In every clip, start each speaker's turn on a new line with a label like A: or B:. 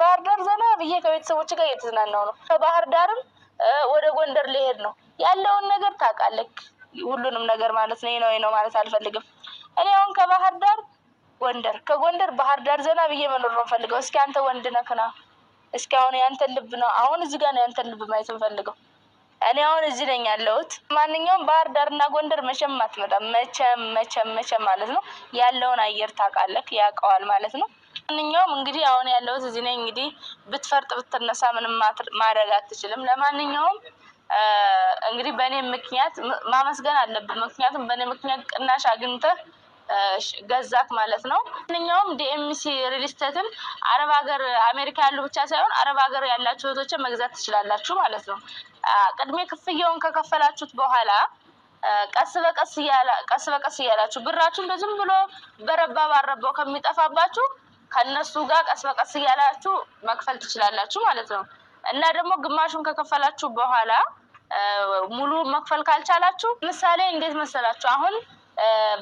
A: ባህር ዳር ዘና ብዬ ከቤተሰቦች ጋር እየተዝናናው ነው። ከባህር ዳርም ወደ ጎንደር ሊሄድ ነው ያለውን ነገር ታውቃለህ። ሁሉንም ነገር ማለት ነው ማለት አልፈልግም። እኔ አሁን ከባህር ዳር ጎንደር ከጎንደር ባህር ዳር ዘና ብዬ መኖር ነው ፈልገው። እስኪ አንተ ወንድ ነህና እስኪ አሁን ያንተን ልብ ነው አሁን እዚህ ጋር ነው ያንተን ልብ ማየት ፈልገው። እኔ አሁን እዚህ ነኝ ያለሁት። ማንኛውም ባህር ዳርና ጎንደር መቼም አትመጣም መቼም ማለት ነው። ያለውን አየር ታውቃለህ ያውቀዋል ማለት ነው። ማንኛውም እንግዲህ አሁን ያለሁት እዚህ ነኝ። እንግዲህ ብትፈርጥ ብትነሳ ምንም ማድረግ አትችልም። ለማንኛውም እንግዲህ በእኔ ምክንያት ማመስገን አለብን። ምክንያቱም በእኔ ምክንያት ቅናሽ አግኝተህ ገዛክ ማለት ነው። ማንኛውም ዲኤምሲ ሪል ስቴትን አረብ ሀገር አሜሪካ ያሉ ብቻ ሳይሆን አረብ ሀገር ያላችሁ እህቶችን መግዛት ትችላላችሁ ማለት ነው። ቅድሜ ክፍያውን ከከፈላችሁት በኋላ ቀስ በቀስ እያላችሁ ብራችሁን በዝም ብሎ በረባ ባረባው ከሚጠፋባችሁ ከነሱ ጋር ቀስ በቀስ እያላችሁ መክፈል ትችላላችሁ ማለት ነው። እና ደግሞ ግማሹን ከከፈላችሁ በኋላ ሙሉ መክፈል ካልቻላችሁ ምሳሌ እንዴት መሰላችሁ? አሁን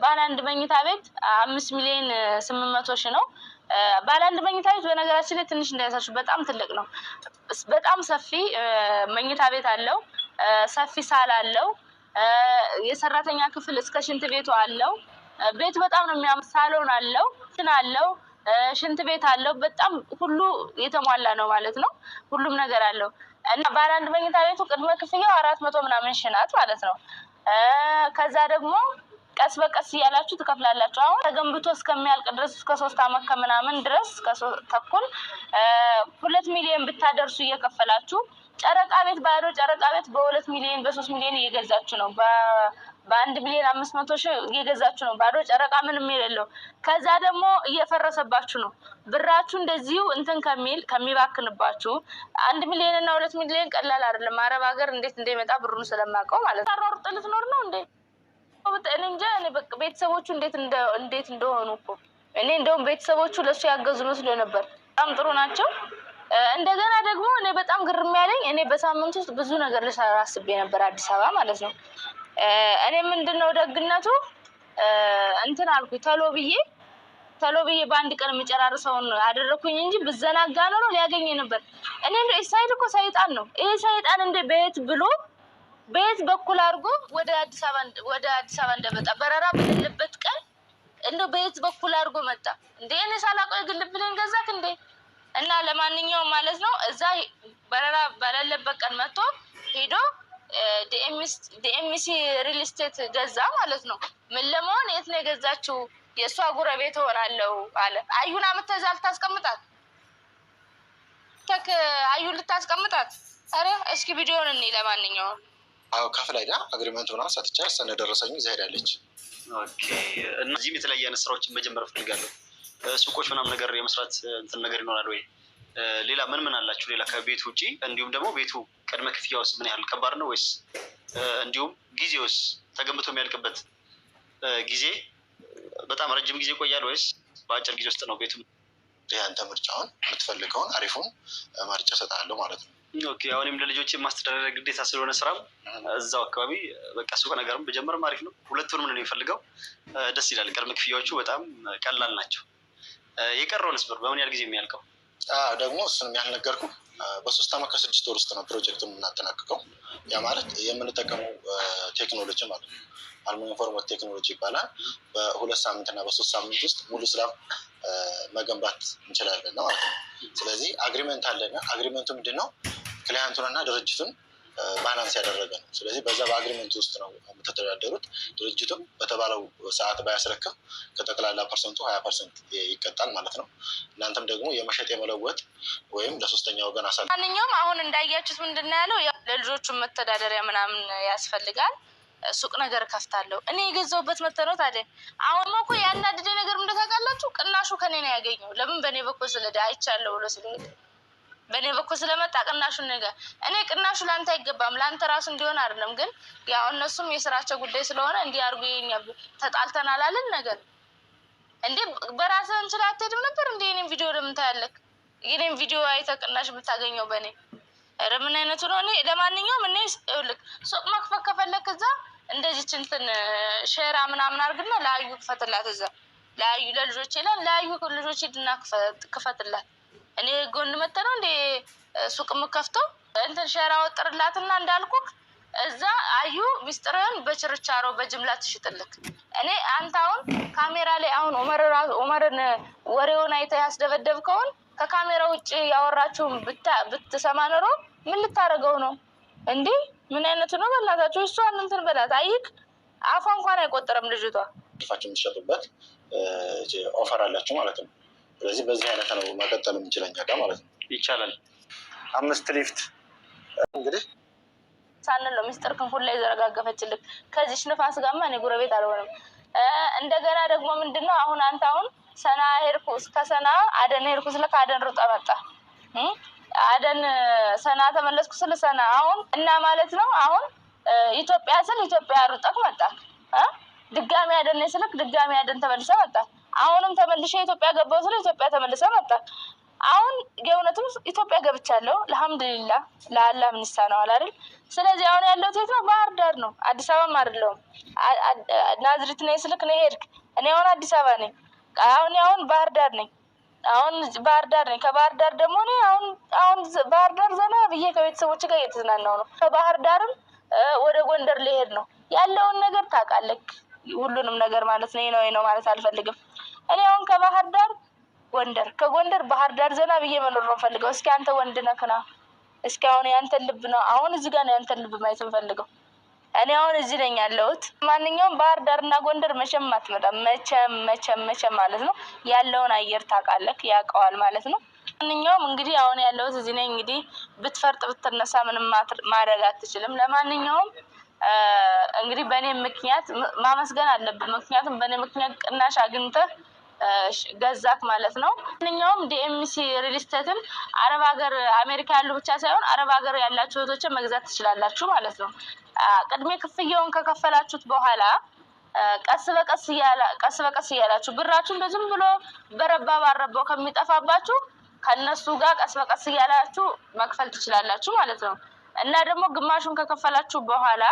A: ባለ አንድ መኝታ ቤት 5,800,000 ነው። ባለ አንድ መኝታ ቤት በነገራችን ላይ ትንሽ እንዳያሳችሁ በጣም ትልቅ ነው። በጣም ሰፊ መኝታ ቤት አለው። ሰፊ ሳል አለው። የሰራተኛ ክፍል እስከ ሽንት ቤቱ አለው። ቤት በጣም ነው የሚያምር። ሳሎን አለው አለው ሽንት ቤት አለው። በጣም ሁሉ የተሟላ ነው ማለት ነው። ሁሉም ነገር አለው እና ባለ አንድ መኝታ ቤቱ ቅድመ ክፍያው 400 ምናምን ሺህ ናት ማለት ነው። ከዛ ደግሞ ቀስ በቀስ እያላችሁ ትከፍላላችሁ። አሁን ተገንብቶ እስከሚያልቅ ድረስ እስከ 3 አመት ከምናምን ድረስ ከ3 2 ሚሊዮን ብታደርሱ እየከፈላችሁ ጨረቃ ቤት ባዶ ጨረቃ ቤት በ2 ሚሊዮን በ3 ሚሊዮን እየገዛችሁ ነው። በ1,500,000 እየገዛችሁ ነው። ባዶ ጨረቃ ምንም የሌለው። ከዛ ደግሞ እየፈረሰባችሁ ነው። ብራችሁ እንደዚሁ እንትን ከሚባክንባችሁ 1 ሚሊዮን እና 2 ሚሊዮን ቀላል አይደለም። አረብ ሀገር እንዴት እንደሚመጣ ብሩን ስለማውቀው ማለት ነው። ታሯሩጥ ልትኖር ነው እንዴ? እኔ እንጃ። እኔ በቃ ቤተሰቦቹ እንዴት እንደሆኑ እኮ እኔ እንደውም ቤተሰቦቹ ለሱ ያገዙ መስሎ ነበር። በጣም ጥሩ ናቸው። እንደገና ደግሞ እኔ በጣም ግርም ያለኝ እኔ በሳምንት ውስጥ ብዙ ነገር ልሰራ አስቤ ነበር አዲስ አበባ ማለት ነው። እኔ ምንድነው ደግነቱ እንትን አልኩኝ ተሎ ብዬ በአንድ ቀን የምጨራርሰውን አደረኩኝ እንጂ ብዘናጋ ኖሮ ሊያገኝ ነበር። እኔ እንደ ኢሳይድ እኮ ሰይጣን ነው። ይሄ ሰይጣን እንደ በየት በኩል አድርጎ ወደ አዲስ አበባ እንደመጣ በረራ በሌለበት ቀን እንደው በየት በኩል አድርጎ መጣ እንዴ? እኔ ሳላውቀው የግል ብሌን ገዛክ እንዴ? እና ለማንኛውም ማለት ነው እዛ በረራ በሌለበት ቀን መጥቶ ሄዶ ዲኤምሲ ሪል ስቴት ገዛ ማለት ነው። ምን ለመሆን የት ነው የገዛችው? የእሷ ጉረቤት ሆናለሁ አለ። አዩን አምጥተህ እዛ ልታስቀምጣት አዩን ልታስቀምጣት? ኧረ እስኪ ቪዲዮውን እንይ። ለማንኛውም
B: ከፍል አይዳ አግሪመንት ሆና ሰጥቻ ሰነደረሰኝ ይዛ ሄዳለች።
C: ኦኬ። እነዚህም የተለያየ አይነት ስራዎችን መጀመር እፈልጋለሁ። ሱቆች ምናምን ነገር የመስራት እንትን ነገር ይኖራል ወይ? ሌላ ምን አላችሁ? ሌላ ከቤት ውጪ እንዲሁም ደግሞ ቤቱ ቅድመ ክፍያውስ ምን ያህል ከባድ ነው ወይስ እንዲሁም ጊዜውስ ተገንብቶ የሚያልቅበት ጊዜ በጣም ረጅም ጊዜ ይቆያል ወይስ በአጭር ጊዜ ውስጥ ነው ቤቱ?
B: ያንተ ምርጫውን የምትፈልገውን አሪፉን መርጬ እሰጥሃለሁ ማለት ነው።
C: ኦኬ። አሁንም ለልጆች የማስተዳደር ግዴታ ስለሆነ ስራም እዛው አካባቢ በቃ ሱቅ ነገርም በጀመርም አሪፍ ነው። ሁለቱንም ነው የሚፈልገው። ደስ ይላል። ቅድመ ክፍያዎቹ በጣም ቀላል ናቸው። የቀረውንስ ብር በምን ያህል ጊዜ የሚያልቀው?
B: ደግሞ እሱንም ያልነገርኩ በ3 አመት ከ6 ወር ውስጥ ነው ፕሮጀክቱን የምናጠናቅቀው። ያ ማለት የምንጠቀመው ቴክኖሎጂ ማለት ነው አልሙኒየም ፎርማት ቴክኖሎጂ ይባላል። በ2 ሳምንት እና በ3 ሳምንት ውስጥ ሙሉ ስራ መገንባት እንችላለን ነው ማለት ነው። ስለዚህ አግሪመንት አለና አግሪመንቱ ምንድን ነው? ክላይንቱንና ድርጅቱን ባላንስ ያደረገ ነው። ስለዚህ በዛ በአግሪመንቱ ውስጥ ነው የምትተዳደሩት። ድርጅቱም በተባለው ሰዓት ባያስረክብ ከጠቅላላ ፐርሰንቱ 20% ይቀጣል ማለት ነው። እናንተም ደግሞ የመሸጥ የመለወጥ ወይም ለሶስተኛ ወገን
A: ማንኛውም አሁን እንዳያችሁት ምንድን ነው ያለው ለልጆቹ መተዳደሪያ ምናምን ያስፈልጋል። ሱቅ ነገር ከፍታለሁ እኔ የገዛሁበት መተነው። ታዲያ አሁን እኮ ያናደደ ነገር እንደታውቃላችሁ ቅናሹ ከኔ ነው ያገኘው። ለምን? በእኔ በኩል ስለዳ አይቻለሁ ብሎ ስለሄደ በእኔ በኩል ስለመጣ ቅናሹን ነገር እኔ ቅናሹ ለአንተ አይገባም ለአንተ ራሱ እንዲሆን አይደለም። ግን ያው እነሱም የስራቸው ጉዳይ ስለሆነ እንዲያርጉ የኛ ተጣልተናል አለን ነገር እንዴ በራስህ እንችላ አትሄድም ነበር እንዴ? እኔም ቪዲዮ ለምን ታያለህ? የኔም ቪዲዮ አይተህ ቅናሽ ብታገኘው በእኔ ኧረ ምን አይነቱ ነው? እኔ ለማንኛውም እኔ ይኸውልህ ሱቅ መክፈት ከፈለክ እዛ እንደዚች እንትን ሼራ ምናምን አድርግና ለአዩ ክፈትላት። እዛ ለአዩ ለልጆቼ ለአዩ ልጆቼ ድና ክፈትላት። እኔ ጎን መጥተህ ነው እንደ ሱቅ የምከፍተው? እንትን ሸራ ወጥርላትና እንዳልኩክ እዛ አዩ ሚስጥርህን በችርቻሮ በጅምላ ትሽጥልክ። እኔ አንተ አሁን ካሜራ ላይ አሁን ኡመርን ወሬውን አይተህ ያስደበደብከውን ከካሜራ ውጭ ያወራችሁን ብትሰማ ኖሮ ምን ልታደርገው ነው እንዴ? ምን አይነቱ ነው? በእናታችሁ እሷን እንትን በላት። አይክ አፏ እንኳን አይቆጠርም ልጅቷ።
B: ፋችሁ የምትሸጡበት ኦፈር አላችሁ ማለት ነው። ስለዚህ በዚህ አይነት ነው መቀጠል የምንችለኛ ጋር ማለት ነው።
C: ይቻላል።
B: 5 ሊፍት እንግዲህ
A: ሳንል ነው ሚስጥር ክንፉን ላይ ዘረጋገፈችልክ። ከዚች ንፋስ ጋርማ እኔ ጉረቤት አልሆንም። እንደገና ደግሞ ምንድነው አሁን አንተ አሁን ሰና ሄድኩ እስከ ሰና አደን ሄድኩ ስለ አደን ሩጣ መጣ አደን ሰና ተመለስኩ ስለ ሰና አሁን እና ማለት ነው አሁን ኢትዮጵያ ስለ ኢትዮጵያ ሩጣክ መጣ ድጋሚ አደን ስልክ ድጋሚ አደን ተመልሰ መጣ። አሁንም ተመልሼ ኢትዮጵያ ገባው ስለ ኢትዮጵያ ተመልሰ መጣ። አሁን የእውነትም ኢትዮጵያ ገብቻለሁ። አልሐምዱሊላህ ለአላህ ምን ይሳነዋል አይደል? ስለዚህ አሁን ያለው የት ነው? ባህር ዳር ነው። አዲስ አበባ አይደለም። ናዝሬት ነኝ ስልክ ነው ሄድክ። እኔ አሁን አዲስ አበባ ነኝ። አሁን ባህር ዳር ነኝ። አሁን ባህር ዳር ነኝ። ከባህር ዳር ደግሞ እኔ አሁን ባህር ዳር ዘና ብዬ ከቤተሰቦች ጋር እየተዝናናሁ ነው። ከባህር ዳርም ወደ ጎንደር ልሄድ ነው። ያለውን ነገር ታውቃለህ፣ ሁሉንም ነገር ማለት ነው ማለት አልፈልግም። እኔ አሁን ከባህር ዳር ጎንደር ከጎንደር ባህር ዳር ዘና ብዬ መኖር ነው ፈልገው። እስኪ አንተ ወንድ ነህና እስኪ አሁን ያንተን ልብ ነው አሁን እዚህ ጋር ነው ያንተን ልብ ማየት ፈልገው። እኔ አሁን እዚህ ነኝ ያለሁት። ማንኛውም ባህር ዳርና ጎንደር መቼም አትመጣም። መቼም ማለት ነው ያለውን አየር ታውቃለህ፣ ያውቀዋል ማለት ነው። ማንኛውም እንግዲህ አሁን ያለሁት እዚህ ነኝ። እንግዲህ ብትፈርጥ ብትነሳ ምንም ማድረግ አትችልም። ለማንኛውም እንግዲህ በእኔ ምክንያት ማመስገን አለብን። ምክንያቱም በእኔ ምክንያት ቅናሽ አግኝተህ ገዛክ ማለት ነው። ማንኛውም ዲኤምሲ ሪል ስቴትን አረብ ሀገር አሜሪካ ያሉ ብቻ ሳይሆን አረብ ሀገር ያላችሁ እህቶችን መግዛት ትችላላችሁ ማለት ነው። ቅድሜ ክፍያውን ከከፈላችሁት በኋላ ቀስ በቀስ እያላችሁ ብራችሁን በዝም ብሎ በረባ ባረባው ከሚጠፋባችሁ ከነሱ ጋር ቀስ በቀስ እያላችሁ መክፈል ትችላላችሁ ማለት ነው። እና ደግሞ ግማሹን ከከፈላችሁ በኋላ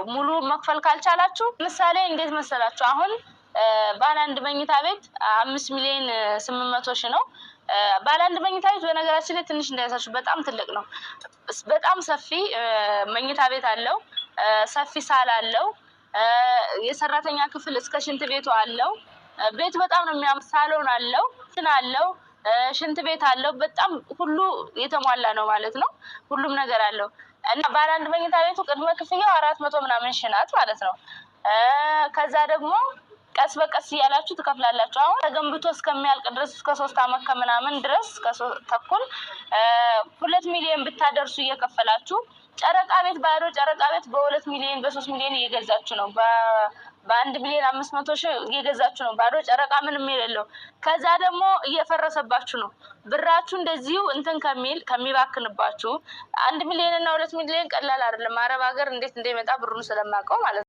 A: ሙሉ መክፈል ካልቻላችሁ ምሳሌ እንዴት መሰላችሁ? አሁን ባለ አንድ መኝታ ቤት 5,800,000 ነው። ባለ አንድ መኝታ ቤት በነገራችን ላይ ትንሽ እንዳያሳችሁ በጣም ትልቅ ነው። በጣም ሰፊ መኝታ ቤት አለው። ሰፊ ሳል አለው። የሰራተኛ ክፍል እስከ ሽንት ቤቱ አለው። ቤቱ በጣም ነው የሚያምር። ሳሎን አለው፣ ሽንት ቤት አለው። በጣም ሁሉ የተሟላ ነው ማለት ነው። ሁሉም ነገር አለው እና ባለ አንድ መኝታ ቤቱ ቅድመ ክፍያው 400 ምናምን ሺህ ናት ማለት ነው። ከዛ ደግሞ ቀስ በቀስ እያላችሁ ትከፍላላችሁ። አሁን ተገንብቶ እስከሚያልቅ ድረስ እስከ 3 አመት ከምናምን ድረስ ተኩል 2 ሚሊዮን ብታደርሱ እየከፈላችሁ ጨረቃ ቤት ባዶ ጨረቃ ቤት በ2 ሚሊዮን በ3 ሚሊዮን እየገዛችሁ ነው። በ1,500,000 እየገዛችሁ ነው። ባዶ ጨረቃ ምንም የሌለው። ከዛ ደግሞ እየፈረሰባችሁ ነው። ብራችሁ እንደዚሁ እንትን ከሚባክንባችሁ 1 ሚሊዮን እና 2 ሚሊዮን ቀላል አይደለም። አረብ ሀገር እንዴት እንደሚመጣ ብሩን ስለማውቀው ማለት ነው።